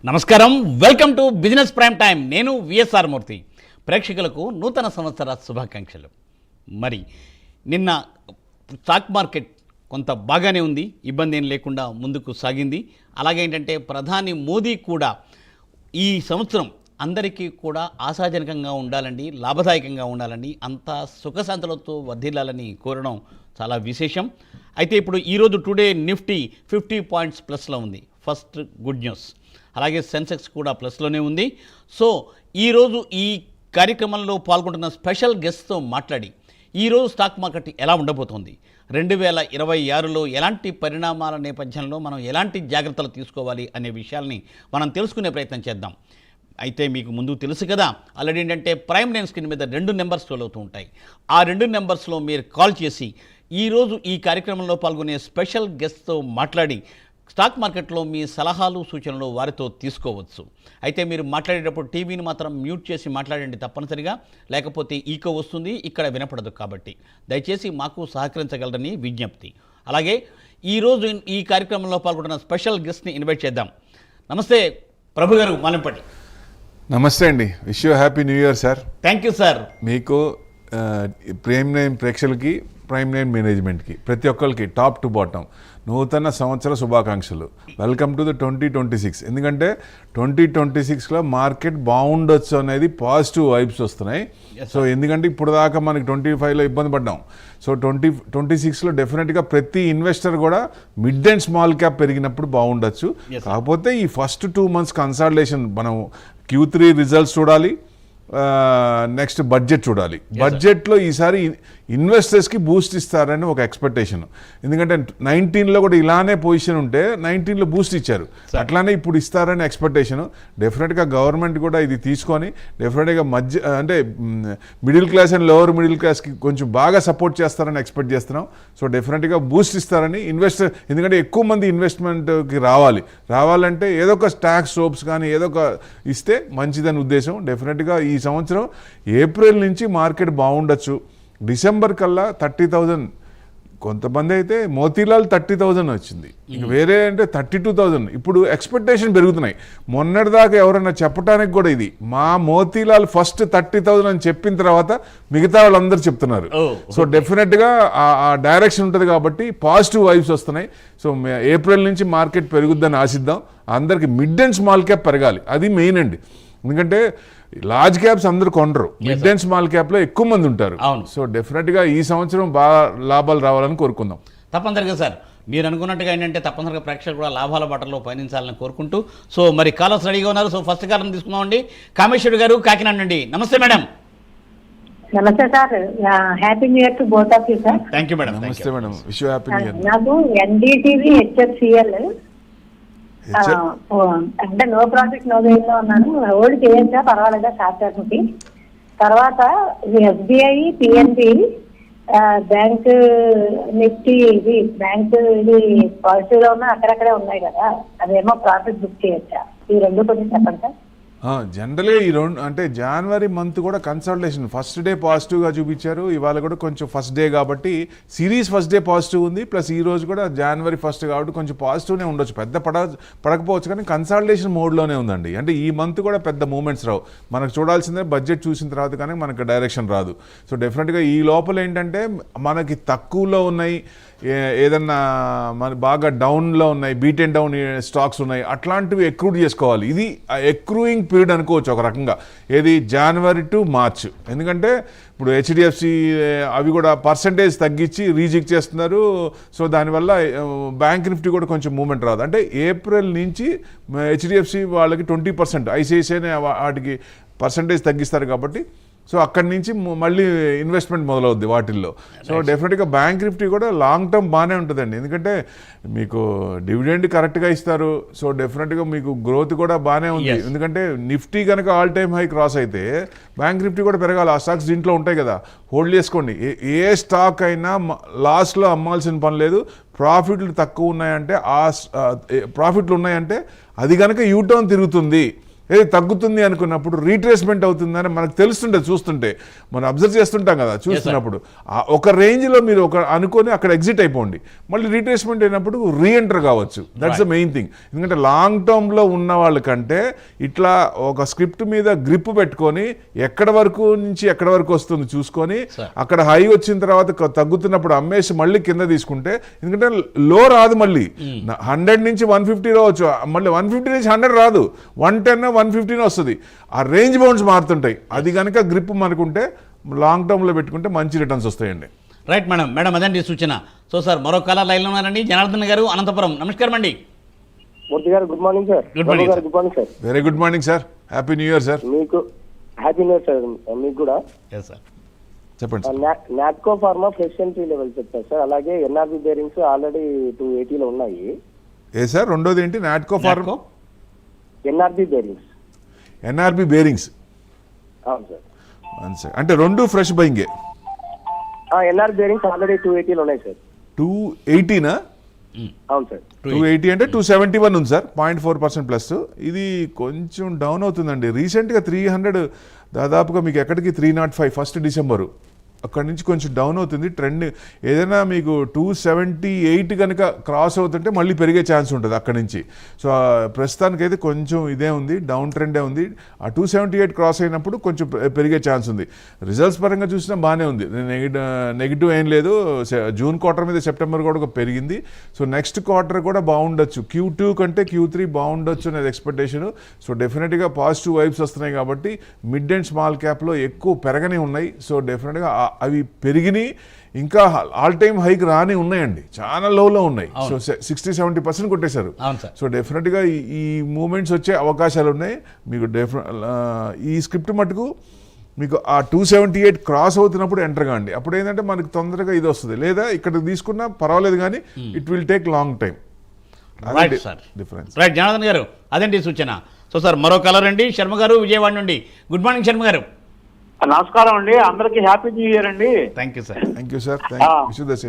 నమస్కారం, welcome to business prime time. నేను VSR మూర్తి. ప్రేక్షకులకు నూతన సంవత్సర శుభాకాంక్షలు. మరి నిన్న స్టాక్ మార్కెట్ కొంత బాగానే ఉంది, ఇబ్బంది ఏం లేకుండా ముందుకు సాగింది. అలాగే ఏంటంటే ప్రధాని మోదీ కూడా ఈ సంవత్సరం అందరికీ కూడా ఆశాజనకంగా ఉండాలండి, లాభదాయకంగా ఉండాలండి, అంతా సుఖశాంతులతో వర్ధిల్లాలని కోరడం చాలా విశేషం. అయితే ఇప్పుడు ఈరోజు టుడే నిఫ్టీ 50 పాయింట్స్ ప్లస్లో ఉంది. First good news. అలాగే సెన్సెక్స్ కూడా ప్లస్లోనే ఉంది. సో ఈరోజు ఈ కార్యక్రమంలో పాల్గొంటున్న స్పెషల్ గెస్ట్తో మాట్లాడి ఈరోజు స్టాక్ మార్కెట్ ఎలా ఉండబోతోంది, 2026లో ఎలాంటి పరిణామాల నేపథ్యంలో మనం ఎలాంటి జాగ్రత్తలు తీసుకోవాలి అనే విషయాల్ని మనం తెలుసుకునే ప్రయత్నం చేద్దాం. అయితే మీకు ముందు తెలుసు కదా, ఆల్రెడీ ఏంటంటే ప్రైమ్ లైన్ స్క్రీన్ మీద 2 నెంబర్స్ అవుతూ ఉంటాయి. ఆ 2 నెంబర్స్లో మీరు కాల్ చేసి ఈరోజు ఈ కార్యక్రమంలో పాల్గొనే స్పెషల్ గెస్ట్తో మాట్లాడి స్టాక్ మార్కెట్లో మీ సలహాలు సూచనలు వారితో తీసుకోవచ్చు. అయితే మీరు మాట్లాడేటప్పుడు టీవీని మాత్రం మ్యూట్ చేసి మాట్లాడండి తప్పనిసరిగా, లేకపోతే ఈకో వస్తుంది, ఇక్కడ వినపడదు. కాబట్టి దయచేసి మాకు సహకరించగలరని విజ్ఞప్తి. అలాగే ఈరోజు ఈ కార్యక్రమంలో పాల్గొంటున్న స్పెషల్ గెస్ట్ని ఇన్వైట్ చేద్దాం. నమస్తే ప్రభు గారు, మాలంపట్టి. నమస్తే అండి, wish you happy new year sir. Thank you sir. మీకు ప్రైమ్ లైన్ ప్రేక్షకులకి, ప్రైమ్ లైన్ మేనేజ్మెంట్కి, ప్రతి ఒక్కరికి టాప్ టు బాటమ్ నూతన సంవత్సర శుభాకాంక్షలు. Welcome to the 2026. ఎందుకంటే 2026లో మార్కెట్ బాగుండొచ్చు అనేది పాజిటివ్ వైబ్స్ వస్తున్నాయి. సో ఎందుకంటే ఇప్పుడు దాకా మనకి 25లో ఇబ్బంది పడ్డాం. సో 2026లో డెఫినెట్గా ప్రతి ఇన్వెస్టర్ కూడా మిడ్ అండ్ స్మాల్ క్యాప్ పెరిగినప్పుడు బాగుండొచ్చు. కాకపోతే ఈ ఫస్ట్ 2 months కన్సాలిడేషన్, మనం Q3 రిజల్ట్స్ చూడాలి, నెక్స్ట్ బడ్జెట్ చూడాలి. బడ్జెట్లో ఈసారి ఇన్వెస్టర్స్కి బూస్ట్ ఇస్తారని ఒక ఎక్స్పెక్టేషన్. ఎందుకంటే 19లో కూడా ఇలానే పొజిషన్ ఉంటే 19లో బూస్ట్ ఇచ్చారు, అట్లానే ఇప్పుడు ఇస్తారని ఎక్స్పెక్టేషన్. డెఫినెట్గా గవర్నమెంట్ కూడా ఇది తీసుకొని డెఫినెట్గా అంటే middle class and lower middle క్లాస్కి కొంచెం బాగా సపోర్ట్ చేస్తారని ఎక్స్పెక్ట్ చేస్తున్నాం. సో డెఫినెట్గా బూస్ట్ ఇస్తారని ఇన్వెస్టర్, ఎందుకంటే ఎక్కువ మంది ఇన్వెస్ట్మెంట్కి రావాలంటే ఏదో ఒక స్టాక్స్ సోప్స్ కానీ ఏదో ఒక ఇస్తే మంచిదని ఉద్దేశం. డెఫినెట్గా ఈ సంవత్సరం ఏప్రిల్ నుంచి మార్కెట్ బాగుండొచ్చు. డిసెంబర్ కల్లా 30,000, కొంతమంది అయితే మోతీలాల్ 30,000 వచ్చింది, ఇంక వేరే అంటే 32,000. ఇప్పుడు ఎక్స్పెక్టేషన్ పెరుగుతున్నాయి. మొన్నటిదాకా ఎవరైనా చెప్పడానికి కూడా ఇది మా మోతీలాల్ ఫస్ట్ 30,000 అని చెప్పిన తర్వాత మిగతా వాళ్ళందరూ చెప్తున్నారు. సో డెఫినెట్గా ఆ డైరెక్షన్ ఉంటుంది కాబట్టి పాజిటివ్ వైబ్స్ వస్తున్నాయి. సో ఏప్రిల్ నుంచి మార్కెట్ పెరుగుద్దని ఆశిద్దాం. అందరికి మిడ్ అండ్ స్మాల్ క్యాప్ పెరగాలి, అది మెయిన్ అండి. ఎందుకంటే లార్జ్ క్యాప్స్ అందరూ కొనరు, మిడ్ అండ్ స్మాల్ క్యాప్లో ఎక్కువ మంది ఉంటారు. సో డెఫినెట్గా ఈ సంవత్సరం బాగా లాభాలు రావాలని కోరుకుందాం. తప్పనిసరిగా సార్, మీరు అనుకున్నట్టుగా ఏంటంటే తప్పనిసరిగా ప్రేక్షకులు కూడా లాభాల బాటలో పయనించాలని కోరుకుంటూ, సో మరి కాలర్స్ రెడీగా ఉన్నారు. సో ఫస్ట్ కాలం తీసుకున్నామండి. కామేశ్వరి గారు, కాకినాడ నుండి. నమస్తే మేడం. నమస్తే sir, happy new year to both of you sir. Thank you madam. నమస్తే madam, wish you happy new year. నాకు ఎన్డీటీవీ హెచ్ఎఫ్సిఎల్ అంటే నో ప్రాఫిట్ నో గెయిన్ లో ఉన్నాను. హోల్డ్ చేయొచ్చా, పర్వాలేదా షార్ట్ టర్మ్కి? తర్వాత ఎస్బీఐ, పిఎన్బి, బ్యాంక్ నిఫ్టీ, ఇది బ్యాంక్ ఇది పాజిటివ్ లో ఉన్నా అక్కడక్కడే ఉన్నాయి కదా, అదేమో ప్రాఫిట్ బుక్ చేయొచ్చా? ఈ 2 కొంచెం చెప్పండి సార్. జనరల్గా ఈ 2 అంటే జనవరి మంత్ కూడా కన్సల్టేషన్ ఫస్ట్ డే పాజిటివ్గా చూపించారు. ఇవాళ కూడా కొంచెం ఫస్ట్ డే కాబట్టి సిరీస్ ఫస్ట్ డే పాజిటివ్ ఉంది, ప్లస్ ఈ రోజు కూడా జనవరి 1st కాబట్టి కొంచెం పాజిటివ్నే ఉండొచ్చు. పెద్ద పడకపోవచ్చు కానీ కన్సల్టేషన్ మోడ్లోనే ఉందండి. అంటే ఈ మంత్ కూడా పెద్ద మూమెంట్స్ రావు. మనకు చూడాల్సిందే బడ్జెట్ చూసిన తర్వాత కానీ మనకు డైరెక్షన్ రాదు. సో డెఫినెట్గా ఈ లోపల ఏంటంటే మనకి తక్కువలో ఉన్నాయి, ఏదన్నా మన బాగా డౌన్లో ఉన్నాయి, బీట్ అండ్ డౌన్ స్టాక్స్ ఉన్నాయి, అట్లాంటివి ఎక్రూడ్ చేసుకోవాలి. ఇది ఎక్రూయింగ్ పీరియడ్ అనుకోవచ్చు ఒక రకంగా. ఏది జనవరి టు మార్చ్. ఎందుకంటే ఇప్పుడు హెచ్డిఎఫ్సి అవి కూడా పర్సంటేజ్ తగ్గించి రీజిక్ చేస్తున్నారు. సో దానివల్ల బ్యాంక్ నిఫ్టీ కూడా కొంచెం మూమెంట్ రాదు. అంటే ఏప్రిల్ నుంచి హెచ్డిఎఫ్సి వాళ్ళకి 20%, ఐసిఐసిఐ వాటికి పర్సంటేజ్ తగ్గిస్తారు కాబట్టి సో అక్కడి నుంచి మళ్ళీ ఇన్వెస్ట్మెంట్ మొదలవుద్ది వాటిల్లో. సో డెఫినెట్గా బ్యాంక్ నిఫ్టీ కూడా లాంగ్ టర్మ్ బాగానే ఉంటుందండి. ఎందుకంటే మీకు డివిడెండ్ కరెక్ట్గా ఇస్తారు. సో డెఫినెట్గా మీకు గ్రోత్ కూడా బాగానే ఉంది. ఎందుకంటే నిఫ్టీ కనుక ఆల్ టైమ్ హై క్రాస్ అయితే బ్యాంక్ నిఫ్టీ కూడా పెరగాలి. ఆ స్టాక్స్ దీంట్లో ఉంటాయి కదా, హోల్డ్ చేసుకోండి. ఏ స్టాక్ అయినా లాస్ట్లో అమ్మాల్సిన పని లేదు. ప్రాఫిట్లు తక్కువ ఉన్నాయంటే ప్రాఫిట్లు ఉన్నాయంటే అది కనుక యూటర్న్ తిరుగుతుంది. ఏది తగ్గుతుంది అనుకున్నప్పుడు రీట్రేస్మెంట్ అవుతుందని మనకు తెలుస్తుంటే చూస్తుంటే మనం అబ్జర్వ్ చేస్తుంటాం కదా చూస్తున్నప్పుడు ఒక రేంజ్లో మీరు ఒక అనుకొని అక్కడ ఎగ్జిట్ అయిపోండి, మళ్ళీ రీట్రేస్మెంట్ అయినప్పుడు రీఎంటర్ కావచ్చు. That's the main thing. ఎందుకంటే లాంగ్ టర్మ్లో ఉన్న వాళ్ళకంటే ఇట్లా ఒక స్క్రిప్ట్ మీద గ్రిప్ పెట్టుకొని ఎక్కడ వరకు నుంచి ఎక్కడ వరకు వస్తుంది చూసుకొని అక్కడ హై వచ్చిన తర్వాత తగ్గుతున్నప్పుడు అమ్మేసి మళ్ళీ కింద తీసుకుంటే, ఎందుకంటే లో రాదు, మళ్ళీ 100 నుంచి 150 రావచ్చు, మళ్ళీ 150 నుంచి 100 రాదు, 110 115 వస్తుంది. ఆ రేంజ్ బౌండ్స్ మారుతుంటాయి. అది కనుక గ్రిప్ మనకుంటే లాంగ్ టర్మ్లో పెట్టుకుంటే మంచి రిటర్న్స్ వస్తాయండి. Right madam. మేడం అదండి సూచన. సో సార్ మరో కాలర్ లైన్లో ఉన్నారండి, జనార్దన్ గారు అనంతపురం. నమస్కారం అండి. మూర్తి గారు good morning sir. Good morning good morning sir. Very good morning sir. Happy new year sir. మీకు హ్యాపీ న్యూ ఇయర్ సార్. మీకు కూడా ఎస్ సార్ చెప్పండి sir. Natco pharma fresh entry level చెప్తారు సార్. అలాగే ఎన్ఆర్బి బేరింగ్స్ ఆల్రెడీ 280లో ఉన్నాయి. ఏ sir రెండోది ఏంటి? Natco pharma NRB bearings. NRB bearings అవును సార్. అంటే రెండు ఫ్రెష్ బయింగే. ఎన్ఆర్బి బేరింగ్స్ ఆల్రెడీ 280లో ఉన్నాయి సార్. 280నా? అవును సార్. 280 అంటే 271 ఉంది సార్, 0.4% ప్లస్. ఇది కొంచెం డౌన్ అవుతుందండి. రీసెంట్గా 300 దాదాపుగా మీకు ఎక్కడికి 305 1 డిసెంబరు అక్కడి నుంచి కొంచెం డౌన్ అవుతుంది ట్రెండ్. ఏదైనా మీకు 278 కనుక క్రాస్ అవుతుంటే మళ్ళీ పెరిగే ఛాన్స్ ఉంటుంది అక్కడి నుంచి. సో ప్రస్తుతానికైతే కొంచెం ఇదే ఉంది, డౌన్ ట్రెండే ఉంది. ఆ 278 క్రాస్ అయినప్పుడు కొంచెం పెరిగే ఛాన్స్ ఉంది. రిజల్ట్స్ పరంగా చూసినా బాగానే ఉంది, నెగిటివ్ ఏం లేదు. జూన్ క్వార్టర్ మీద సెప్టెంబర్ కూడా పెరిగింది. సో నెక్స్ట్ క్వార్టర్ కూడా బాగుండొచ్చు, Q2 కంటే Q3 బాగుండొచ్చు అనేది ఎక్స్పెక్టేషన్. సో డెఫినెట్గా పాజిటివ్ వైబ్స్ వస్తున్నాయి కాబట్టి మిడ్ అండ్ స్మాల్ క్యాప్లో ఎక్కువ పెరగనే ఉన్నాయి. సో డెఫినెట్గా అవి పెరిగినాయి, ఇంకా ఆల్ టైమ్ హైక్ రాని ఉన్నాయండి, చాలా లోలో ఉన్నాయి. సో 60-70% కొట్టేశారు. సో డెఫినెట్గా ఈ మూమెంట్స్ వచ్చే అవకాశాలు ఉన్నాయి మీకు. ఈ స్క్రిప్ట్ మటుకు మీకు ఆ 278 క్రాస్ అవుతున్నప్పుడు ఎంటర్ కాండి. అప్పుడు ఏంటంటే మనకి తొందరగా ఇది వస్తుంది, లేదా ఇక్కడ తీసుకున్నా పర్వాలేదు కానీ it will take long time. Right sir. Difference. Right Janardhan గారు అదేంటి సూచన. సో సార్ మరో కలర్ అండి, శర్మ గారు విజయవాడ నుండి. గుడ్ మార్నింగ్ శర్మ గారు. నమస్కారం అండి, అందరికి హ్యాపీ న్యూ ఇయర్ అండి. Thank you sir. Thank you sir.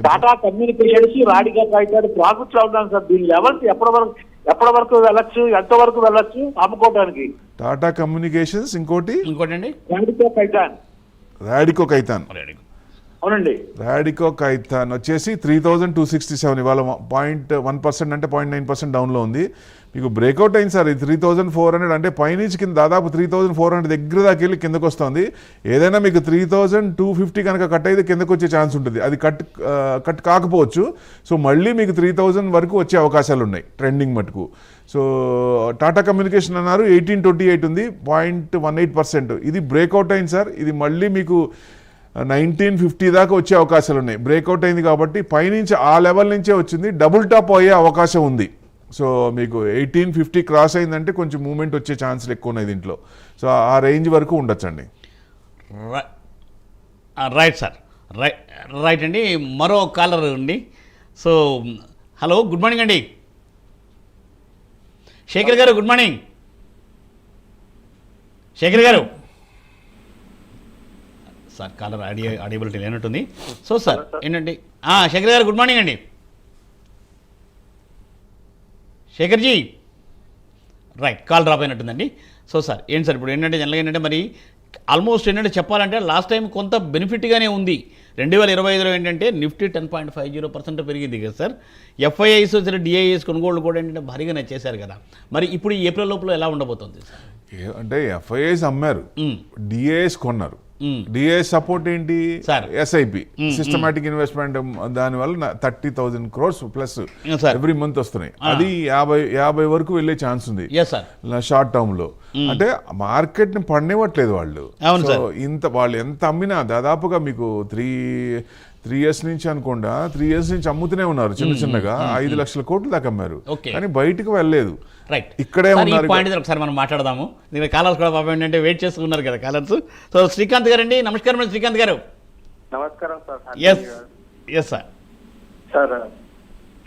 Tata communications రాడిగా కాయితాడు ప్రాఫిట్స్ లో ఉన్నాను సార్. దీని లెవెల్స్ ఎప్పటి వరకు వెళ్ళొచ్చు, ఎంత వరకు వెళ్ళొచ్చు అమ్ముకోవడానికి? టాటా కమ్యూనికేషన్స్, ఇంకోటండి రాడికో కైతాన్. అవునండి. రాడికో కైతాన్ వచ్చేసి 3267 ఇవాళ 0.1% అంటే 0.9% డౌన్లో ఉంది. మీకు బ్రేక్అవుట్ అయింది సార్. ఇది 3400 అంటే పైనుంచి కింద దాదాపు 3400 దగ్గర దాకా వెళ్ళి కిందకు వస్తుంది. ఏదైనా మీకు 3250 కనుక కట్ అయితే కిందకు వచ్చే ఛాన్స్ ఉంటుంది. అది కట్ కాకపోవచ్చు. సో మళ్ళీ మీకు 3000 వరకు వచ్చే అవకాశాలు ఉన్నాయి ట్రెండింగ్ మటుకు. సో టాటా కమ్యూనికేషన్ అన్నారు 1828 ఉంది, 0.18%. ఇది బ్రేక్అవుట్ అయింది సార్. ఇది మళ్ళీ మీకు 1950 దాకా వచ్చే అవకాశాలు ఉన్నాయి. బ్రేక్అవుట్ అయింది కాబట్టి పైనుంచి ఆ లెవెల్ నుంచే వచ్చింది, డబుల్ టాప్ అయ్యే అవకాశం ఉంది. సో మీకు 1850 క్రాస్ అయిందంటే కొంచెం మూమెంట్ వచ్చే ఛాన్సులు ఎక్కువ ఉన్నాయి దీంట్లో. సో ఆ రేంజ్ వరకు ఉండొచ్చండి. Right sir. రైట్ అండి. మరో కాలర్ అండి. సో హలో, గుడ్ మార్నింగ్ అండి. శేఖర్ గారు గుడ్ మార్నింగ్. శేఖర్ గారు సార్ కాలర్ ఆడియబిలిటీ లేనట్టుంది. సో సార్ ఏంటండి, శేఖర్ గారు గుడ్ మార్నింగ్ అండి. శేఖర్జీ రైట్, కాల్ డ్రాప్ అయినట్టుందండి. సో సార్ ఏంటి సార్ ఇప్పుడు ఏంటంటే జనరల్గా ఏంటంటే మరి ఆల్మోస్ట్ ఏంటంటే చెప్పాలంటే లాస్ట్ టైం కొంత బెనిఫిట్గానే ఉంది. 2025లో ఏంటంటే నిఫ్టీ 10.50% పెరిగింది కదా సార్. ఎఫ్ఐఐస్ డిఐఎస్ కొనుగోళ్ళు కూడా ఏంటంటే భారీగానే చేశారు కదా. మరి ఇప్పుడు ఈ ఏప్రిల్ లోపల ఎలా ఉండబోతుంది సార్? అంటే ఎఫ్ఐఐస్ అమ్మారు, డిఐఎస్ కొన్నారు. డిఐఎస్ సపోర్ట్ ఏంటి? ఎస్ఐపి సిస్టమాటిక్ ఇన్వెస్ట్మెంట్, దానివల్ల 30,000 crores ప్లస్ ఎవ్రీ మంత్ వస్తున్నాయి. అది 50 వరకు వెళ్ళే ఛాన్స్ ఉంది షార్ట్ టర్మ్ లో. అంటే మార్కెట్ ని పడనివ్వట్లేదు వాళ్ళు. వాళ్ళు ఎంత అమ్మినా దాదాపుగా మీకు 3 years నుంచి అనుకోండా 3 years నుంచి అమ్ముతూనే ఉన్నారు చిన్నగా. 5 లక్షల కోట్లు దాకా అమ్మారు, కానీ బయటకు వెళ్ళలేదు. రైట్, ఇక్కడే ఉన్నారు. ఒకసారి మనం మాట్లాడదాము. దీని కాలర్స్ కూడా పాపం ఏంటంటే వెయిట్ చేస్తున్నారు కదా కాలర్స్. సో శ్రీకాంత్ గారు అండి, నమస్కారం అండి శ్రీకాంత్ గారు. నమస్కారం sir. Yes sir. Sir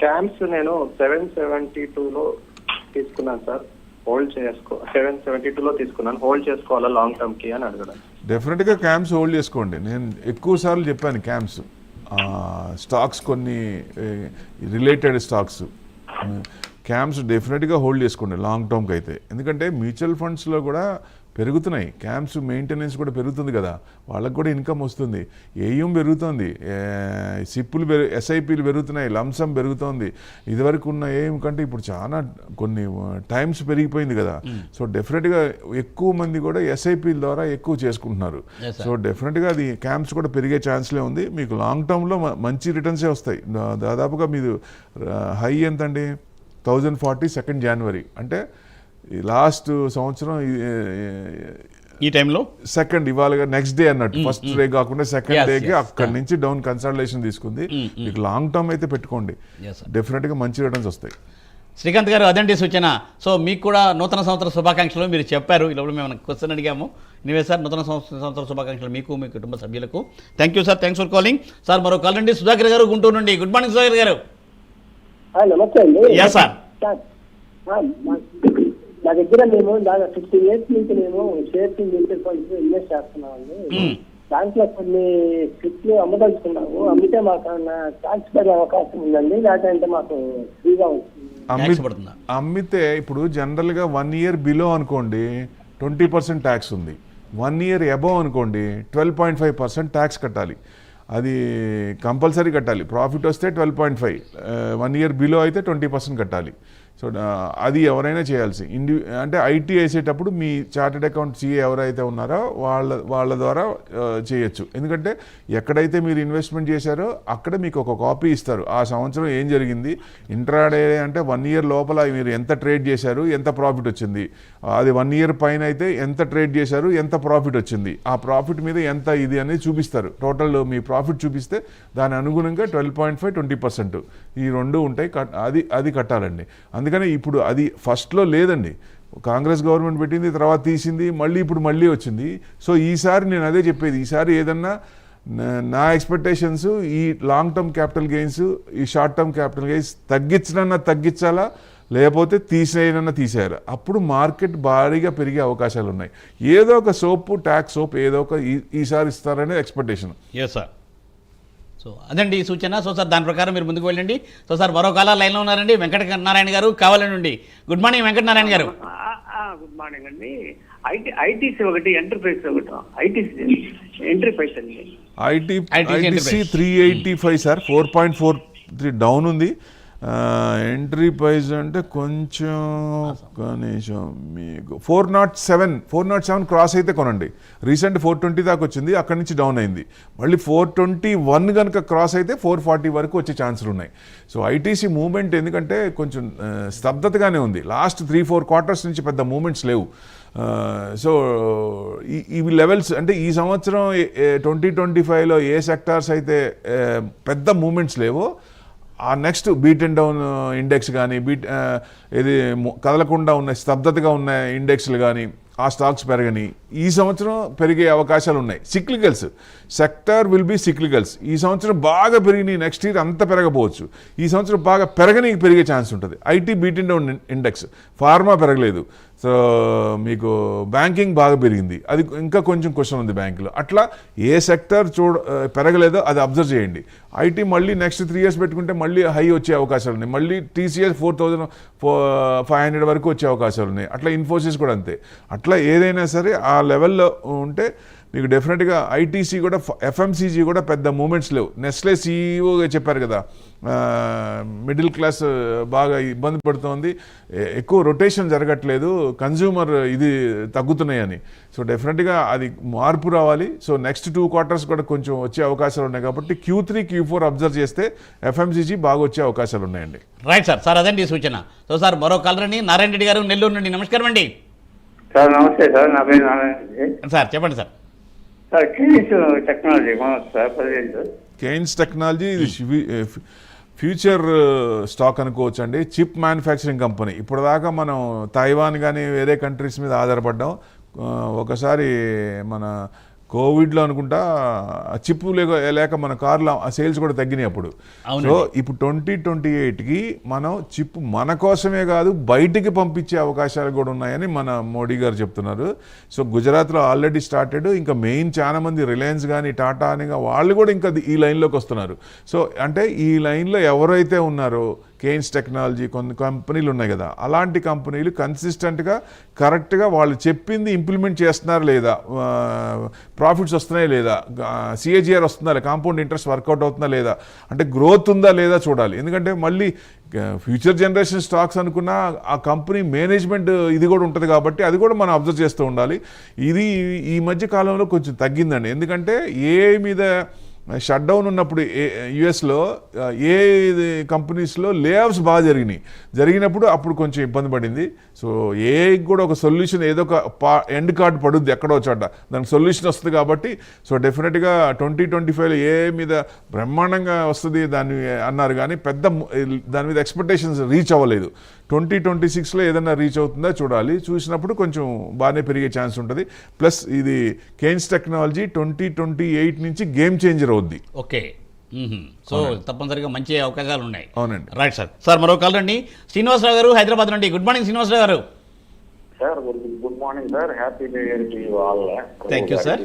camps నేను 772లో తీసుకున్నాను సార్. హోల్డ్ 772లో తీసుకున్నాను. హోల్డ్ చేసుకోవాలా లాంగ్ టర్మ్ కి అని అడగడం. డెఫినెట్గా క్యాంప్స్ హోల్డ్ చేసుకోండి. నేను ఎక్కువ సార్లు చెప్పాను క్యాంప్స్ స్టాక్స్, కొన్ని రిలేటెడ్ స్టాక్స్ క్యామ్స్ డెఫినెట్గా హోల్డ్ చేసుకోండి లాంగ్ టర్మ్కి అయితే. ఎందుకంటే మ్యూచువల్ ఫండ్స్లో కూడా పెరుగుతున్నాయి, క్యామ్స్ మెయింటెనెన్స్ కూడా పెరుగుతుంది కదా, వాళ్ళకు కూడా ఇన్కమ్ వస్తుంది, ఏఎం పెరుగుతుంది, సిప్పులు ఎస్ఐపీలు పెరుగుతున్నాయి, లంసమ్ పెరుగుతోంది. ఇదివరకు ఉన్న ఏఎం కంటే ఇప్పుడు చాలా కొన్ని టైమ్స్ పెరిగిపోయింది కదా. సో డెఫినెట్గా ఎక్కువ మంది కూడా ఎస్ఐపీల ద్వారా ఎక్కువ చేసుకుంటున్నారు. సో డెఫినెట్గా అది క్యామ్స్ కూడా పెరిగే ఛాన్స్లే ఉంది. మీకు లాంగ్ టర్మ్లో మంచి రిటర్న్సే వస్తాయి. దాదాపుగా మీరు హై ఎంతండి 1040 2nd January, అంటే లాస్ట్ సంవత్సరం ఈ టైంలో సెకండ్ ఇవాళ నెక్స్ట్ డే అన్నట్టు, ఫస్ట్ డే కాకుండా సెకండ్ డేకి అక్కడి నుంచి డౌన్ కన్సల్టేషన్ తీసుకుంది. మీకు లాంగ్ టర్మ్ అయితే పెట్టుకోండి, డెఫినెట్గా మంచి రిటర్న్స్ వస్తాయి. శ్రీకాంత్ గారు, అదండి సూచన. సో మీకు కూడా నూతన సంవత్సర శుభాకాంక్షలు మీరు చెప్పారు. ఇలా మేము క్వశ్చన్ అడిగాము. నీవే సార్, నూతన సంవత్సర శుభాకాంక్షలు మీకు, మీ కుటుంబ సభ్యులకు. Thank you sir, thanks for calling. Sir మరో కాల్ అండి, సుధాకర్ గారు గుంటూరు నుండి. గుడ్ మార్నింగ్ సుధాకర్ గారు. నమస్తే అండి. Yes sir. నా దగ్గర మేము 50 years నుంచి మేము షేర్స్ మ్యూచువల్ ఫండ్స్ ఇన్వెస్ట్ చేస్తున్నామండి. దాంట్లో కొన్ని స్లిప్లు అమ్మదలుచుకున్నాము. అమ్మితే మాకు ట్యాక్స్ పడే అవకాశం ఉందండి, లేదంటే మాకు ఫ్రీగా వస్తుంది. అమ్మితే ఇప్పుడు జనరల్గా 1 year బిలో అనుకోండి 20% ట్యాక్స్ ఉంది, 1 year అబవ్ అనుకోండి 12.5% ట్యాక్స్ కట్టాలి. అది కంపల్సరీ కట్టాలి. ప్రాఫిట్ వస్తే 12.5, 1 year బిలో అయితే 20% కట్టాలి. సో అది ఎవరైనా చేయాల్సి అంటే ఐటీ వేసేటప్పుడు మీ చార్టెడ్ అకౌంట్ సిఏ ఎవరైతే ఉన్నారో వాళ్ళ ద్వారా చేయొచ్చు. ఎందుకంటే ఎక్కడైతే మీరు ఇన్వెస్ట్మెంట్ చేశారో అక్కడ మీకు ఒక కాపీ ఇస్తారు. ఆ సంవత్సరం ఏం జరిగింది, ఇంట్రాడే అంటే 1 year లోపల మీరు ఎంత ట్రేడ్ చేశారు, ఎంత ప్రాఫిట్ వచ్చింది, అది 1 year పైన అయితే ఎంత ట్రేడ్ చేశారు, ఎంత ప్రాఫిట్ వచ్చింది, ఆ ప్రాఫిట్ మీద ఎంత ఇది అనేది చూపిస్తారు. టోటల్ మీ ప్రాఫిట్ చూపిస్తే దాని అనుగుణంగా 12.5, 20% ఈ రెండు ఉంటాయి. అది కట్టాలండి. అందుకని ఇప్పుడు అది ఫస్ట్లో లేదండి, కాంగ్రెస్ గవర్నమెంట్ పెట్టింది, తర్వాత తీసింది, మళ్ళీ వచ్చింది. సో ఈసారి నేను అదే చెప్పేది, ఈసారి ఏదన్నా నా ఎక్స్పెక్టేషన్స్ ఈ లాంగ్ టర్మ్ క్యాపిటల్ గెయిన్స్, ఈ షార్ట్ టర్మ్ క్యాపిటల్ గెయిన్స్ తగ్గించాలా, లేకపోతే తీసేయాలి. అప్పుడు మార్కెట్ భారీగా పెరిగే అవకాశాలు ఉన్నాయి. ఏదో ఒక ట్యాక్స్ సోప్ ఏదో ఒక ఈసారి ఇస్తారనే ఎక్స్పెక్టేషన్. Yes sir. సో అదండి ఈ సూచన. సో సార్ దాని ప్రకారం మీరు ముందుకు వెళ్ళండి. సో సార్ మరో కాల లైన్లో ఉన్నారండి, వెంకటనారాయణ గారు కావాలి నుండి. గుడ్ మార్నింగ్ వెంకటనారాయణ గారు. గుడ్ మార్నింగ్ అండి. ఐటీసీ ఒకటి, ఎంటర్ప్రైజ్ ఒకటి. ఐటీసీ ఎంటర్ప్రైజ్ అండి. ఐటీసీ 385 సార్, 4.43 డౌన్ ఉంది. ఎంట్రీ ప్రైస్ అంటే కొంచెం కనీసం మీకు 407 క్రాస్ అయితే కొనండి. రీసెంట్ 420 దాకా వచ్చింది, అక్కడి నుంచి డౌన్ అయింది. మళ్ళీ 421 కనుక క్రాస్ అయితే 440 వరకు వచ్చే ఛాన్సులు ఉన్నాయి. సో ఐటీసీ మూవ్మెంట్ ఎందుకంటే కొంచెం స్తబ్దతగానే ఉంది. లాస్ట్ 3-4 quarters నుంచి పెద్ద మూవ్మెంట్స్ లేవు. సో ఇవి లెవెల్స్ అంటే ఈ సంవత్సరం 2025లో ఏ సెక్టార్స్ అయితే పెద్ద మూవ్మెంట్స్ లేవో ఆ next beat and down index కానీ ఇది కదలకుండా ఉన్న స్తబ్దతగా ఉన్న ఇండెక్స్లు కానీ ఆ స్టాక్స్ పెరగని ఈ సంవత్సరం పెరిగే అవకాశాలు ఉన్నాయి. సిక్లికల్స్ సెక్టార్ విల్ బి సిక్లికల్స్. ఈ సంవత్సరం బాగా పెరిగినాయి, నెక్స్ట్ ఇయర్ అంత పెరగపోవచ్చు. ఈ సంవత్సరం బాగా పెరిగే ఛాన్స్ ఉంటుంది. IT beat and down index, pharma పెరగలేదు. సో మీకు బ్యాంకింగ్ బాగా పెరిగింది, అది ఇంకా కొంచెం క్వశ్చన్ ఉంది బ్యాంకులో. అట్లా ఏ సెక్టర్ పెరగలేదో అది అబ్జర్వ్ చేయండి. ఐటీ మళ్ళీ నెక్స్ట్ 3 years పెట్టుకుంటే మళ్ళీ హై వచ్చే అవకాశాలు ఉన్నాయి. మళ్ళీ TCS 4500 వరకు వచ్చే అవకాశాలు ఉన్నాయి. అట్లా ఇన్ఫోసిస్ కూడా అంతే. అట్లా ఏదైనా సరే ఆ లెవెల్లో ఉంటే మీకు డెఫినెట్గా ఐటీసీ కూడా, ఎఫ్ఎంసీజీ కూడా పెద్ద మూమెంట్స్ లేవు. నెస్లే సీఈఓగా చెప్పారు కదా, మిడిల్ క్లాస్ బాగా ఇబ్బంది పడుతోంది, ఎక్కువ రొటేషన్ జరగట్లేదు, కన్జ్యూమర్ ఇది తగ్గుతున్నాయని. సో డెఫినెట్గా అది మార్పు రావాలి. సో నెక్స్ట్ 2 quarters కూడా కొంచెం వచ్చే అవకాశాలు ఉన్నాయి. కాబట్టి Q3, Q4 అబ్జర్వ్ చేస్తే ఎఫ్ఎంసీజీ బాగా వచ్చే అవకాశాలు ఉన్నాయండి. Right sir. సార్ అదండి సూచన. సో సార్ మరో కాలర్ అండి, నారాయణ రెడ్డి గారు నెల్లూరు నుండి. నమస్కారం అండి సార్. నమస్తే సార్, నా పేరు నారాయణ రెడ్డి సార్. చెప్పండి sir. Sir Kaynes technology sir 15. Kaynes technology ఇది ఫ్యూచర్ స్టాక్ అనుకోవచ్చు అండి. Chip manufacturing company. ఇప్పటిదాకా మనం తైవాన్ కానీ వేరే కంట్రీస్ మీద ఆధారపడ్డాం. ఒకసారి మన కోవిడ్లో అనుకుంటా చిప్ లేక మన కార్ల సేల్స్ కూడా తగ్గినాయి అప్పుడు. సో ఇప్పుడు 2028కి మనం చిప్ మన కోసమే కాదు బయటికి పంపించే అవకాశాలు కూడా ఉన్నాయని మన మోడీ గారు చెప్తున్నారు. సో గుజరాత్లో ఆల్రెడీ స్టార్టెడ్, ఇంకా మెయిన్ చాలా మంది రిలయన్స్ కానీ టాటా అని వాళ్ళు కూడా ఇంకా ఈ లైన్లోకి వస్తున్నారు. సో అంటే ఈ లైన్లో ఎవరైతే ఉన్నారో కేన్స్ టెక్నాలజీ, కొన్ని కంపెనీలు ఉన్నాయి కదా, అలాంటి కంపెనీలు కన్సిస్టెంట్గా కరెక్ట్గా వాళ్ళు చెప్పింది ఇంప్లిమెంట్ చేస్తున్నారా లేదా, ప్రాఫిట్స్ వస్తున్నాయా లేదా, సిఏజిఆర్ వస్తుందా లేదా, కాంపౌండ్ ఇంట్రెస్ట్ వర్కౌట్ అవుతుందా లేదా, అంటే గ్రోత్ ఉందా లేదా చూడాలి. ఎందుకంటే మళ్ళీ ఫ్యూచర్ జనరేషన్ స్టాక్స్ అనుకున్న ఆ కంపెనీ మేనేజ్మెంట్ ఇది కూడా ఉంటుంది కాబట్టి అది కూడా మనం అబ్జర్వ్ చేస్తూ ఉండాలి. ఇది ఈ మధ్య కాలంలో కొంచెం తగ్గిందండి. ఎందుకంటే మీద షట్ డౌన్ ఉన్నప్పుడు యుఎస్లో ఏ కంపెనీస్లో లే ఆఫ్స్ బాగా జరిగినప్పుడు అప్పుడు కొంచెం ఇబ్బంది పడింది. సో కూడా ఒక సొల్యూషన్, ఏదో ఒక ఎండ్ కార్డ్ పడుద్ది ఎక్కడో చోట, దానికి సొల్యూషన్ వస్తుంది కాబట్టి సో డెఫినెట్గా 2025లో మీద బ్రహ్మాండంగా వస్తుంది దాన్ని అన్నారు, కానీ దాని మీద ఎక్స్పెక్టేషన్స్ రీచ్ అవ్వలేదు. 2026లో ఏదైనా రీచ్ అవుతుందా చూడాలి. చూసినప్పుడు కొంచెం బాగానే పెరిగే ఛాన్స్ ఉంటుంది. ప్లస్ ఇది కేన్స్ టెక్నాలజీ 2028 నుంచి గేమ్ చేంజర్ అవుద్ది. ఓకే, సో తప్పనిసరిగా మంచి అవకాశాలు ఉన్నాయి. అవునండి. Right sir. సార్ మరో కాల్ రండి, శ్రీనివాసరావు గారు హైదరాబాద్ నుండి. గుడ్ మార్నింగ్ శ్రీనివాసరావు గారు. Sir good morning sir, happy new year to you all. Thank you sir.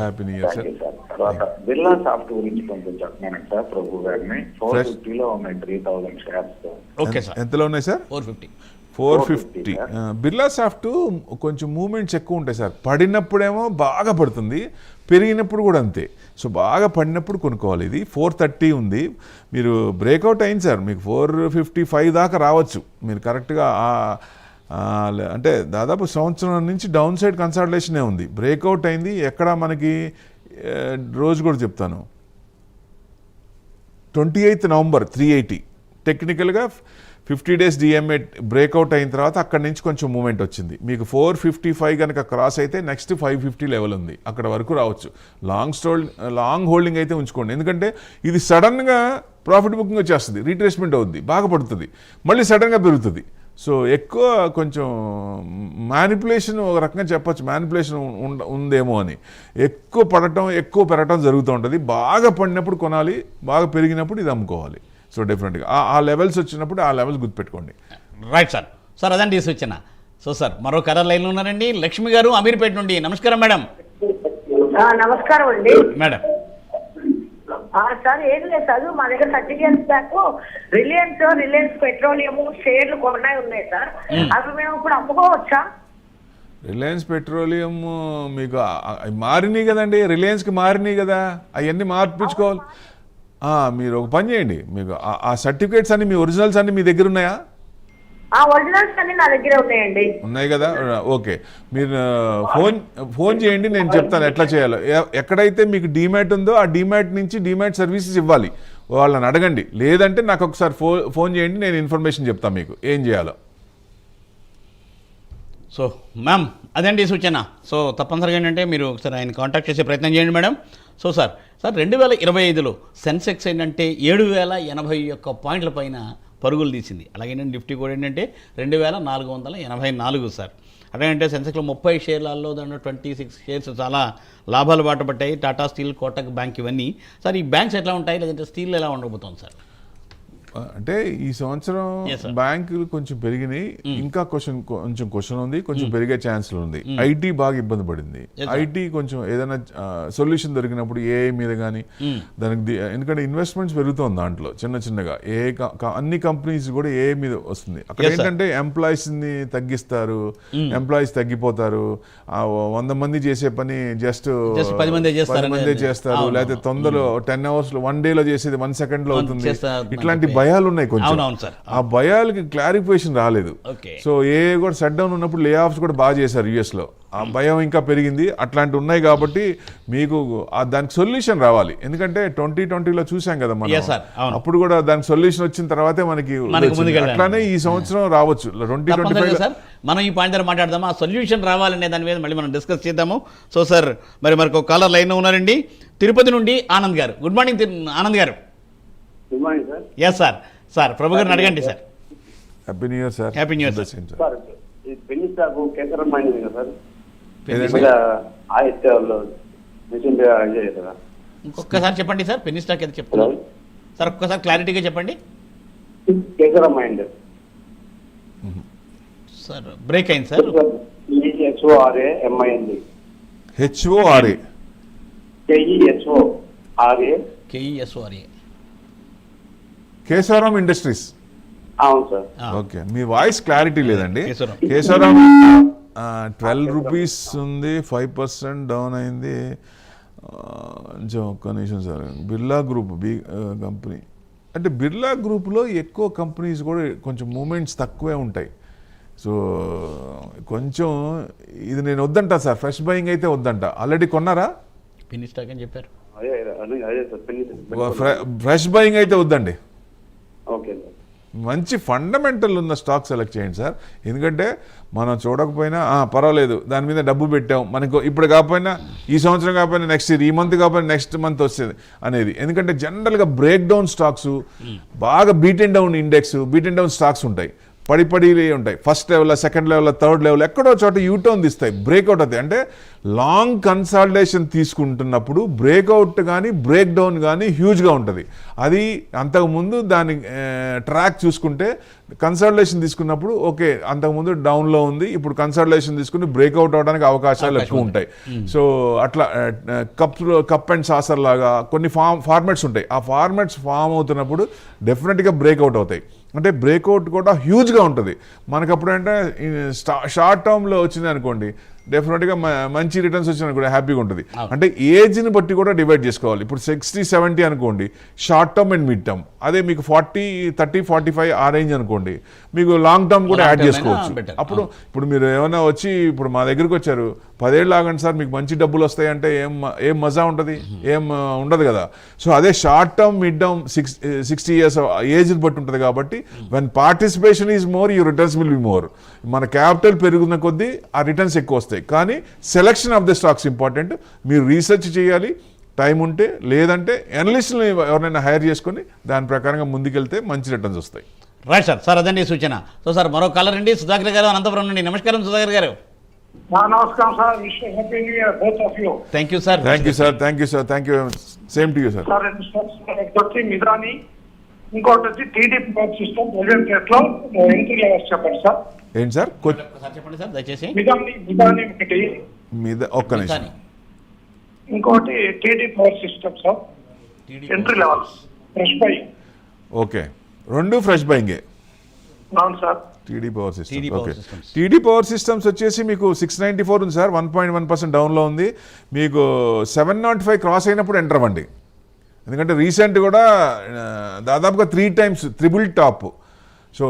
Happy new year sir. తర్వాత బిర్లా సాఫ్ట్ గురించి కొంచెం చెప్పాను సార్ ప్రభు గారిని. 450లో ఉన్నాయి 3000 షేర్స్. Okay sir. ఎంతలో ఉన్నాయి సార్? 450. బిర్లా సాఫ్ట్ కొంచెం మూమెంట్స్ ఎక్కువ ఉంటాయి సార్. పడినప్పుడేమో బాగా పడుతుంది, పెరిగినప్పుడు కూడా అంతే. సో బాగా పడినప్పుడు కొనుక్కోవాలి. ఇది 430 ఉంది, మీరు బ్రేక్అవుట్ అయింది సార్, మీకు 455 దాకా రావచ్చు. మీరు కరెక్ట్గా అంటే దాదాపు సంవత్సరం నుంచి డౌన్ సైడ్ కన్సల్టేషనే ఉంది. బ్రేక్అవుట్ అయింది ఎక్కడ మనకి రోజు కూడా చెప్తాను, 28 నవంబర్ 380. టెక్నికల్గా 50 days డిఎంఏ బ్రేక్అవుట్ అయిన తర్వాత అక్కడి నుంచి కొంచెం మూమెంట్ వచ్చింది. మీకు 455 కనుక క్రాస్ అయితే నెక్స్ట్ 550 లెవెల్ ఉంది, అక్కడ వరకు రావచ్చు. లాంగ్ హోల్డింగ్ అయితే ఉంచుకోండి. ఎందుకంటే ఇది సడన్గా ప్రాఫిట్ బుకింగ్ వచ్చేస్తుంది, రీట్రేస్మెంట్ అవుద్ది, బాగా పడుతుంది, మళ్ళీ సడన్గా పెరుగుతుంది. సో ఎక్కువ కొంచెం మ్యానిపులేషన్, ఒక రకంగా చెప్పచ్చు మ్యానిపులేషన్ ఉందేమో అని. ఎక్కువ పడటం ఎక్కువ పెరగటం జరుగుతూ ఉంటుంది. బాగా పడినప్పుడు కొనాలి, బాగా పెరిగినప్పుడు ఇది అమ్ముకోవాలి. సో డెఫినెట్గా ఆ లెవెల్స్ వచ్చినప్పుడు ఆ లెవెల్స్ గుర్తుపెట్టుకోండి. Right sir. సార్ అదండి సూచన. సో సార్ మరో కలర్ లైన్లో ఉన్నారండి, లక్ష్మి గారు అమీర్పేట నుండి. నమస్కారం మేడం. నమస్కారం అండి మేడం. సార్ ఏం లేదు సార్, మా దగ్గర 30 years బ్యాక్ రిలయన్స్ పెట్రోలియం షేర్లు కొన్నాయి ఉన్నాయి సార్, అవి మేము ఇప్పుడు అమ్ముకోవచ్చా? రిలయన్స్ పెట్రోలియం మీకు మారినాయి కదండి, రిలయన్స్కి మారినాయి కదా, అవన్నీ మార్పించుకోవాలి. మీరు ఒక పని చేయండి, మీకు ఆ సర్టిఫికేట్స్ అన్ని, మీ ఒరిజినల్స్ అన్ని మీ దగ్గర ఉన్నాయా? ఒరిజినల్స్ అన్ని నా దగ్గర ఉన్నాయండి. ఉన్నాయి కదా, ఓకే. మీరు ఫోన్ చేయండి, నేను చెప్తాను ఎట్లా చేయాలో. ఎక్కడైతే మీకు డీమ్యాట్ ఉందో ఆ డీమ్యాట్ నుంచి డీమ్యాట్ సర్వీసెస్ ఇవ్వాలి, వాళ్ళని అడగండి. లేదంటే నాకు ఒకసారి ఫోన్ చేయండి, నేను ఇన్ఫర్మేషన్ చెప్తాను మీకు ఏం చేయాలో. సో మ్యామ్ అదండి సూచన. సో తప్పనిసరిగా ఏంటంటే మీరు ఒకసారి ఆయన కాంటాక్ట్ చేసే ప్రయత్నం చేయండి మేడం. సో సార్ 2025లో సెన్సెక్స్ ఏంటంటే 7081 పాయింట్ల పైన పరుగులు తీసింది. అలాగే నిఫ్టీ కూడా ఏంటంటే 2484 సార్. అదేంటే సెన్సెక్స్లో 30 షేర్లలో దాంట్లో 26 షేర్స్ చాలా లాభాలు బాటపట్టాయి. టాటా స్టీల్, కోటక్ బ్యాంక్ ఇవన్నీ. సార్ ఈ బ్యాంక్స్ ఎట్లా ఉంటాయి, లేదంటే స్టీల్ ఎలా ఉండబోతుంది సార్? అంటే ఈ సంవత్సరం బ్యాంకులు కొంచెం పెరిగినాయి, ఇంకా కొంచెం క్వశ్చన్ ఉంది, కొంచెం పెరిగే ఛాన్స్లు ఉంది. ఐటీ బాగా ఇబ్బంది పడింది. ఐటీ కొంచెం ఏదైనా సొల్యూషన్ దొరికినప్పుడు ఏఐ మీద కానీ దానికి, ఎందుకంటే ఇన్వెస్ట్మెంట్స్ పెరుగుతుంది దాంట్లో చిన్నగా. అన్ని కంపెనీస్ కూడా ఏఐ మీద వస్తుంది. అక్కడ ఏంటంటే ఎంప్లాయీస్ని తగ్గిస్తారు, ఎంప్లాయీస్ తగ్గిపోతారు. 100 మంది చేసే పని జస్ట్ 10 మందే చేస్తారు, లేకపోతే తొందరలో 10 hours 1 dayలో చేసేది 1 secondలో అవుతుంది. ఇట్లాంటి భయాలు ఉన్నాయి కొంచెం. ఆ భయాలకి క్లారిఫికేషన్ రాలేదు. సో కూడా షట్ డౌన్ ఉన్నప్పుడు లే ఆఫ్స్ కూడా బాగా చేశారు యుఎస్ లో. ఆ భయం ఇంకా పెరిగింది. అట్లాంటి ఉన్నాయి కాబట్టి మీకు దానికి సొల్యూషన్ రావాలి. ఎందుకంటే 2020లో చూసాం కదా మనం, అప్పుడు కూడా దానికి సొల్యూషన్ వచ్చిన తర్వాతే మనకి అట్లానే ఈ సంవత్సరం రావచ్చు 2025. మనం ఈ పాయింట్ దగ్గర మాట్లాడదాము, ఆ సొల్యూషన్ రావాలనే దాని మీద మళ్ళీ మనం డిస్కస్ చేద్దాము. సో సార్ మరొక కాలర్ లైన్లో ఉన్నారండి, తిరుపతి నుండి ఆనంద్ గారు. గుడ్ మార్నింగ్ ఆనంద్ గారు. Good morning sir. Yes sir. Sir Prabhu గారిని అడగండి sir. Happy new year sir. Happy new year sir. ఈ పెళ్లి స్టాక్ కేంద్రం మైండ్ కదా సార్, ఒక్కసారి చెప్పండి సార్, పెన్నీ స్టాక్ ఏదో చెప్తున్నారు సార్, ఒక్కసారి క్లారిటీగా చెప్పండి సార్. బ్రేక్ అయింది సార్. కేశవరామ్ ఇండస్ట్రీస్. అవును సార్. ఓకే, మీ వాయిస్ క్లారిటీ లేదండి. కేశవరామ్. కేశవరామ్ 12 రూపీస్ ఉంది, 5% డౌన్ అయింది. కొంచెం ఒక్క నిమిషం సార్. బిర్లా గ్రూప్ కంపెనీ అంటే బిర్లా గ్రూప్లో ఎక్కువ కంపెనీస్ కూడా కొంచెం మూమెంట్స్ తక్కువే ఉంటాయి. సో కొంచెం ఇది నేను వద్దంటా సార్, ఫ్రెష్ బయింగ్ అయితే వద్దంట. ఆల్రెడీ కొన్నారా? పిన్ స్టాక్ అని చెప్పారు. అదే సార్ ఫ్రెష్ బయింగ్ అయితే వద్దండి. Okay sir. మంచి ఫండమెంటల్ ఉన్న స్టాక్ సెలెక్ట్ చేయండి సార్. ఎందుకంటే మనం చూడకపోయినా పర్వాలేదు, దాని మీద డబ్బు పెట్టాం, మనకు ఇప్పుడు కాకపోయినా ఈ సంవత్సరం కాకపోయినా నెక్స్ట్ ఇయర్, ఈ మంత్ కాకపోయినా నెక్స్ట్ మంత్ వస్తుంది అనేది. ఎందుకంటే జనరల్గా బ్రేక్ డౌన్ స్టాక్స్ బాగా beat and down index, beat and down stocks ఉంటాయి, పడి ఉంటాయి. First level, second level, third level ఎక్కడో చోట యూటర్న్ తీస్తాయి, బ్రేక్అవుట్ అవుతాయి. అంటే లాంగ్ కన్సాలిడేషన్ తీసుకుంటున్నప్పుడు బ్రేక్అవుట్ కానీ బ్రేక్ డౌన్ కానీ హ్యూజ్గా ఉంటుంది. అది అంతకుముందు దాని ట్రాక్ చూసుకుంటే కన్సాలిడేషన్ తీసుకున్నప్పుడు ఓకే, అంతకుముందు డౌన్లో ఉంది, ఇప్పుడు కన్సాలిడేషన్ తీసుకుని బ్రేక్అవుట్ అవడానికి అవకాశాలు ఎక్కువ ఉంటాయి. సో అట్లా కప్ అండ్ సాసర్ లాగా కొన్ని ఫార్మాట్స్ ఉంటాయి. ఆ ఫార్మాట్స్ ఫామ్ అవుతున్నప్పుడు డెఫినెట్గా బ్రేక్అవుట్ అవుతాయి. అంటే బ్రేక్అవుట్ కూడా హ్యూజ్గా ఉంటుంది. మనకు అప్పుడు అంటే షార్ట్ టర్మ్లో వచ్చింది అనుకోండి, డెఫినెట్గా మంచి రిటర్న్స్ వచ్చినా కూడా హ్యాపీగా ఉంటుంది. అంటే ఏజ్ని బట్టి కూడా డివైడ్ చేసుకోవాలి. ఇప్పుడు 60-70 అనుకోండి short term and mid term, అదే మీకు 40-30-45 ఆ రేంజ్ అనుకోండి, మీకు లాంగ్ టర్మ్ కూడా యాడ్ చేసుకోవచ్చు. అప్పుడు ఇప్పుడు మీరు ఏమైనా వచ్చి ఇప్పుడు మా దగ్గరికి వచ్చారు, 10 ఏళ్ళు ఆగండి సార్ మీకు మంచి డబ్బులు వస్తాయంటే ఏం మజా ఉంటుంది? ఏం ఉండదు కదా. సో అదే short term, mid term 60 years ఏజ్ని బట్టి ఉంటుంది. కాబట్టి when participation is more, you returns will be more. మన క్యాపిటల్ పెరుగుతున్న కొద్దీ ఆ రిటర్న్స్ ఎక్కువ వస్తాయి. కానీ selection of the stocks important. మీరు రీసెర్చ్ చేయాలి టైం ఉంటే, లేదంటే అనలిస్ట్ని ఎవరైనా హైర్ చేసుకొని దాని ప్రకారంగా ముందుకెళ్తే మంచి రిటర్న్స్ వస్తాయి. Right sir. సార్ అదండి సూచన. సో సార్ మరో కాలర్ అండి, సుధాకర్ గారు అనంతపురం నుండి. నమస్కారం సుధాకర్ గారు. నమస్కారం sir. Happy new year both of you. Thank you sir. Thank you sir. Thank you sir. Thank you. Same to you sir. Sir వచ్చి మిదాని, ఇంకోటి వచ్చి TD power system present rate లో ఎంట్రీ లెవెల్స్ చెప్పండి సార్. ఏంటి sir? చెప్పండి sir దయచేసి. మిదాని ఒకటి మీద ఒక్క నిమిషం. ఇంకోటి TD power system sir, entry levels fresh buy. Okay, రెండు ఫ్రెష్ బయింగే. అవును sir. TD power systems. TD Power okay, Systems. TD power systems వచ్చేసి మీకు 694 ఉంది సార్, 1.1% డౌన్లో ఉంది. మీకు 705 క్రాస్ అయినప్పుడు ఎంటర్ అవ్వండి. ఎందుకంటే రీసెంట్ కూడా దాదాపుగా 3 times ట్రిపుల్ టాప్. సో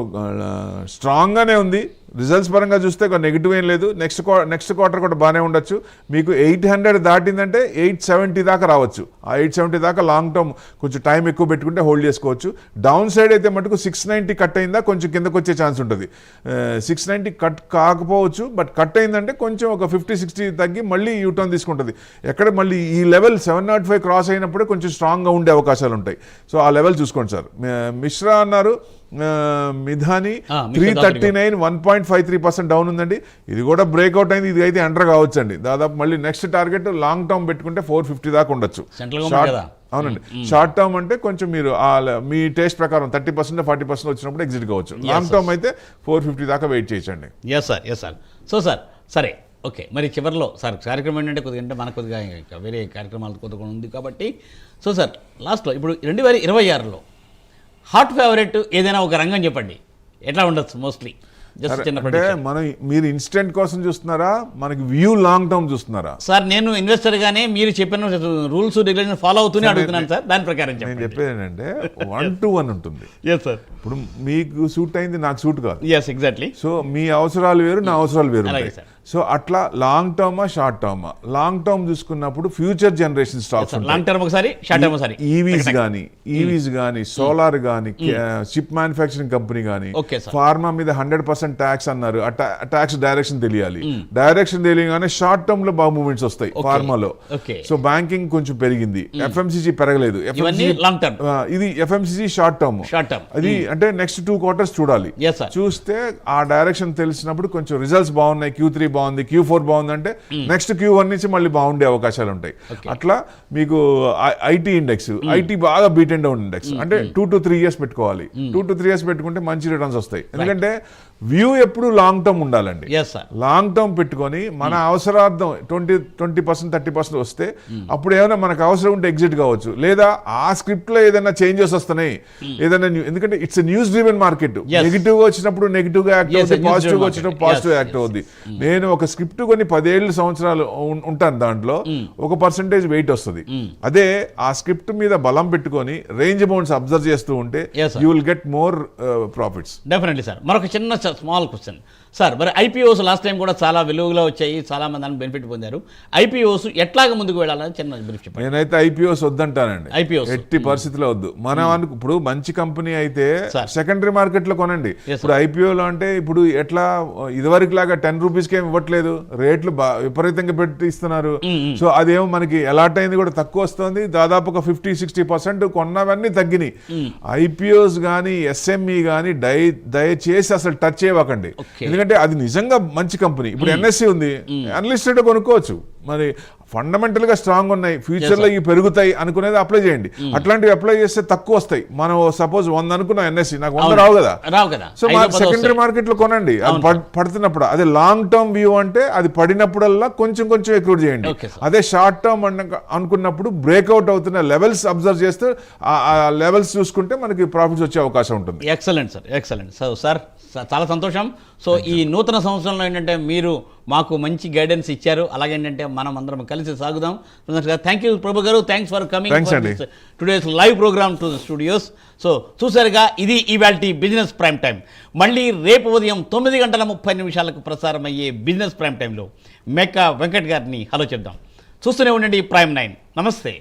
స్ట్రాంగ్గానే ఉంది. రిజల్ట్స్ పరంగా చూస్తే ఒక నెగిటివ్ ఏం లేదు. నెక్స్ట్ క్వార్టర్ కూడా బాగానే ఉండొచ్చు. మీకు 800 దాటిందంటే 870 దాకా రావచ్చు. ఆ 870 దాకా లాంగ్ టర్మ్ కొంచెం టైం ఎక్కువ పెట్టుకుంటే హోల్డ్ చేసుకోవచ్చు. డౌన్ సైడ్ అయితే మటుకు 690 కట్ అయిందా కొంచెం కిందకు వచ్చే ఛాన్స్ ఉంటుంది. 690 కట్ కాకపోవచ్చు, బట్ కట్ అయిందంటే కొంచెం ఒక 50-60 తగ్గి మళ్ళీ యూటర్న్ తీసుకుంటుంది. ఎక్కడ మళ్ళీ ఈ లెవెల్ 705 క్రాస్ అయినప్పుడే కొంచెం స్ట్రాంగ్గా ఉండే అవకాశాలు ఉంటాయి. సో ఆ లెవెల్ చూసుకోండి సార్. మిశ్రా అన్నారు, మిధాని 339 1.53% డౌన్ ఉందండి. ఇది కూడా బ్రేక్అవుట్ అయింది. ఇది అయితే ఎంటర్ కావచ్చు అండి. దాదాపు మళ్ళీ నెక్స్ట్ టార్గెట్ లాంగ్ టర్మ్ పెట్టుకుంటే 450 దాకా ఉండొచ్చు. అవునండి. షార్ట్ టర్మ్ అంటే కొంచెం మీరు మీ టేస్ట్ ప్రకారం 30%-40% వచ్చినప్పుడు ఎగ్జిట్ కావచ్చు. లాంగ్ టర్మ్ అయితే 450 దాకా వెయిట్ చేయొచ్చండి. Yes sir. సో సార్ సరే ఓకే, మరి చివరిలో సార్ కార్యక్రమం ఏంటంటే కొద్దిగా అంటే మనకు కొద్దిగా వేరే కార్యక్రమాలు కొద్దిగా ఉంది కాబట్టి, సో సార్ లాస్ట్లో ఇప్పుడు 2026లో హాట్ ఫేవరెట్ ఏదైనా ఒక రంగం చెప్పండి, ఎట్లా ఉండొచ్చు మోస్ట్లీ? అంటే మీరు ఇన్స్టెంట్ కోసం చూస్తున్నారా, మనకి వ్యూ లాంగ్ టర్మ్ చూస్తున్నారా? సార్ నేను ఇన్వెస్టర్ గానే మీరు చెప్పిన రూల్స్ రెగ్యులేషన్ ఫాలో అవుతూనే అడుగుతున్నాను సార్. దాని ప్రకారం నేను చెప్పేది ఏంటంటే 1 to 1 ఉంటుంది. Yes sir. ఇప్పుడు మీకు సూట్ అయింది, నాకు సూట్ కాదు. Yes exactly. సో మీ అవసరాలు వేరు, నా అవసరాలు వేరు. సో అట్లా లాంగ్ టర్మా షార్ట్ టర్మా? లాంగ్ టర్మ్ చూసుకున్నప్పుడు future generation stocks, long term ఒకసారి షార్ట్ టర్మ్ ఒకసారి, ఈవీస్ కానీ సోలార్ కానీ చిప్ మ్యానుఫ్యాక్చరింగ్ కంపెనీ కానీ, ఫార్మా మీద 100% ట్యాక్స్ అన్నారు. ఆ ట్యాక్స్ డైరెక్షన్ తెలియాలి. డైరెక్షన్ తెలియగానే షార్ట్ టర్మ్ లో బాగా మూవ్మెంట్స్ వస్తాయి ఫార్మాలో. సో బ్యాంకింగ్ కొంచెం పెరిగింది, ఎఫ్ఎంసీజీ పెరగలేదు. ఇది ఎఫ్ఎంసీజీ షార్ట్ టర్మ్. అది అంటే నెక్స్ట్ 2 quarters చూడాలి. చూస్తే ఆ డైరెక్షన్ తెలిసినప్పుడు కొంచెం రిజల్ట్స్ బాగున్నాయి, Q3 బాగుంది, Q4 బాగుంది అంటే నెక్స్ట్ Q1 నుంచి మళ్ళీ బాగుండే అవకాశాలు ఉంటాయి. అట్లా మీకు ఐటీ ఇండెక్స్, ఐటీ బాగా బీట్ అండ్ డౌన్ ఇండెక్స్ అంటే 2 to 3 years పెట్టుకోవాలి. 2 to 3 years పెట్టుకుంటే మంచి రిటర్న్స్ వస్తాయి. ఎందుకంటే వ్యూ ఎప్పుడు లాంగ్ టర్మ్ ఉండాలండి. లాంగ్ టర్మ్ పెట్టుకొని మన అవసరార్థం 20% 30% వస్తే అప్పుడు ఏమైనా మనకు అవసరం ఉంటే ఎగ్జిట్ కావచ్చు, లేదా ఆ స్క్రిప్ట్ లో ఏదైనా చేంజెస్ వస్తున్నాయి, ఏదైనా ఎందుకంటే it's news driven market. Negative గా వచ్చినప్పుడు నెగిటివ్ గా యాక్ట్ అవుతుంది, పాజిటివ్ గా వచ్చినప్పుడు పాజిటివ్ యాక్ట్ అవుద్ది. నేను ఒక స్క్రిప్ట్ కొన్ని 10 ఏళ్ళు సంవత్సరాలు ఉంటాను, దాంట్లో ఒక పర్సెంటేజ్ వెయిట్ వస్తుంది. అదే ఆ స్క్రిప్ట్ మీద బలం పెట్టుకొని రేంజ్ అమౌంట్స్ అబ్జర్వ్ చేస్తూ ఉంటే you will get more profits. Definitely sir. మరొక చిన్న స్మాల్ క్వశ్చన్ సార్, మరి ఐపీఓస్ లాస్ట్ టైం కూడా చాలా వెలుగులో వచ్చాయి, చాలా మంది దాన్ని బెనిఫిట్ పొందారు. ఐపీఓస్ ఎట్లాగ ముందుకు వెళ్ళాలని చిన్న బ్రీఫ్ చెప్పండి. నేనైతే ఐపీఓస్ వద్దంటానండి, ఐపీఓస్ ఎట్టి పరిస్థితిలో వద్దు. మనం ఇప్పుడు మంచి కంపెనీ అయితే సెకండరీ మార్కెట్ లో కొనండి. ఇప్పుడు ఐపీఓలో అంటే ఇప్పుడు ఎట్లా ఇదివరకు లాగా 10 రూపీస్కి ఏమి ఇవ్వట్లేదు, రేట్లు విపరీతంగా పెట్టి ఇస్తున్నారు. సో అదేమో మనకి అలాట్ అయింది కూడా తక్కువ వస్తుంది, దాదాపు ఒక 50-60% కొన్నవన్నీ తగ్గినాయి. ఐపీఓస్ కానీ ఎస్ఎంఈ కానీ దయచేసి అసలు టచ్ చేయకండి, ఎందుకంటే అది నిజంగా మంచి కంపెనీ. ఇప్పుడు ఎన్ఎస్సి ఉంది, అన్లిస్టెడ్ కొనుక్కోవచ్చు, మరి ఫండమెంటల్ గా స్ట్రాంగ్ ఉన్నాయి, ఫ్యూచర్ లో ఇవి పెరుగుతాయి అనుకునేది అప్లై చేయండి. అట్లాంటివి అప్లై చేస్తే తక్కువ వస్తాయి. మనం సపోజ్ 100 అనుకున్నాం ఎన్ఎస్సి, నాకు 100 రావు కదా. సో సెకండరీ మార్కెట్ లో కొనండి పడుతున్నప్పుడు. అదే లాంగ్ టర్మ్ వ్యూ అంటే అది పడినప్పుడల్లా కొంచెం కొంచెం ఎక్రూట్ చేయండి. అదే షార్ట్ టర్మ్ అనుకున్నప్పుడు బ్రేక్అవుట్ అవుతున్న లెవెల్స్ అబ్జర్వ్ చేస్తే ఆ లెవెల్స్ చూసుకుంటే మనకి ప్రాఫిట్స్ వచ్చే అవకాశం ఉంటుంది. Excellent sir, excellent. So sir చాలా సంతోషం. సో ఈ నూతన సంవత్సరంలో ఏంటంటే మీరు మాకు మంచి గైడెన్స్ ఇచ్చారు, అలాగే ఏంటంటే మనం అందరం కలిసి సాగుదాం. థ్యాంక్ యూ ప్రభు గారు, thanks for coming today's live program to the studios. So చూసారుగా, ఇది ఇవాల్టి బిజినెస్ ప్రైమ్ టైం. మళ్ళీ రేపు ఉదయం 9:30 ప్రసారమయ్యే బిజినెస్ ప్రైమ్ టైంలో మెక్కా వెంకట్ గారిని హలో చెప్దాం. చూస్తూనే ఉండండి ప్రైమ్ 9. నమస్తే.